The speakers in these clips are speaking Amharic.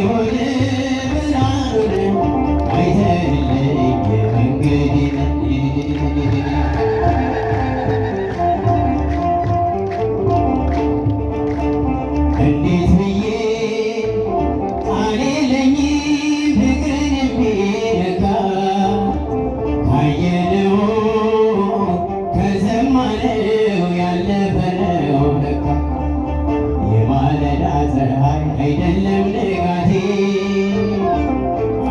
ሆነ ብርሃኑን አይተህልኝ መንገዴን እንዴት ብዬ ቃል የለኝም ፍቅርን የሚነካ ካየነው ከሰማነው ያለፈ ነው ለካ የማለዳ ፀሐይ አይደለም ንጋቴ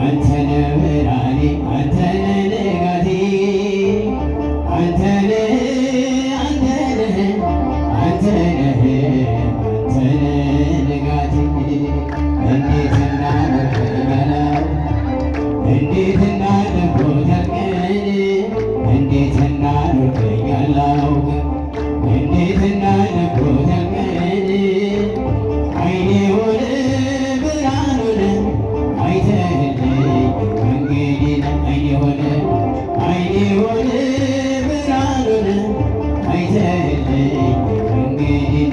አንተነህ ብርሃኔ አንተነህ ንጋቴ አንተነህ አንተነህ አንተነህ ንጋቴ እንዴት እናመልከኛለው እንዴት እናልቦታቀን እንዴት እናልከኛለው እንዴት እናልቦታቀን አይኔ ሆነ ብርሃኑን አይተህልኝ መንገዴን አይኔ ሆነ ብርሃኑን አይተህልኝ መንገዴን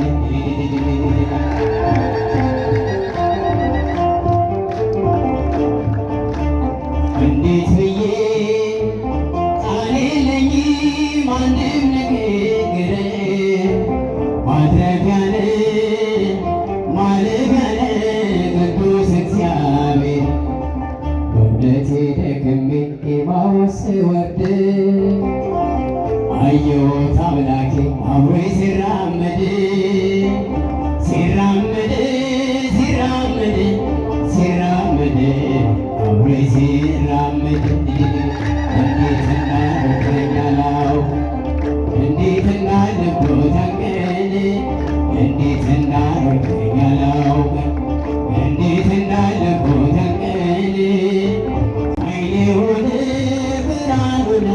እንዴት ብዬ ቃል የለኝም አንድም ንግግር ማትረፊያነ ማለፊያነ ቅዱስ እግዚአብሔር በእምነቴ ደክሜ ኤማሁስ ስወርድ አየሁት አምላኬ አብሮኝ ሲራመድ ሲራመድ ሲራመድ ሲራመድ አብሮኝ ሲራመድ እንዴት እናደርገኛለው እንዴት እናልቦታቀን እንዴት እናደርገኛለው እንዴት እናልቦታቀን አይኔ ሆነ ብርሃኑን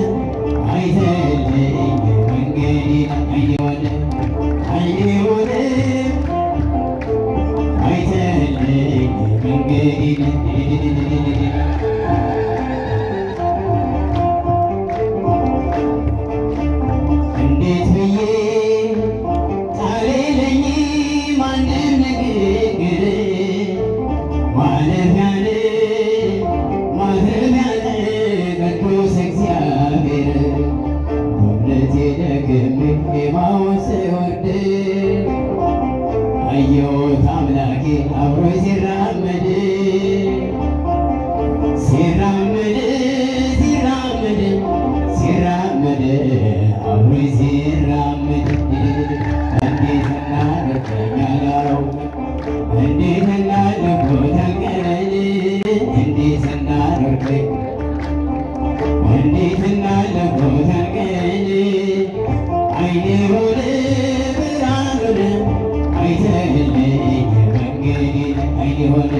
አይተህልኝ መንገዴን አይኔ ሆነ አይተህልኝ መንገዴን እንዴት ብዬ ቃል የለኝም አንድም ንግግር ማለፊያነ ማረፊያነ ቅዱስ እግዚአብሔር በእምነቴ ደክሜ ኤማሁስ ስወርድ አየሁት አምላኬ አብሮኝ ሲራመድ ሲራመድ ሲራመድ ሲራመድ አብሮኝ ሲራመድ እንዴት እናደርገኛለው እንዴት እናልቦታቀን እንዴት እናደርገኝ እንዴት እናልቦታቀን አይኔ ሆነ ብርሃኑን አይተህልኝ መንገዴን አይኔ ሆነ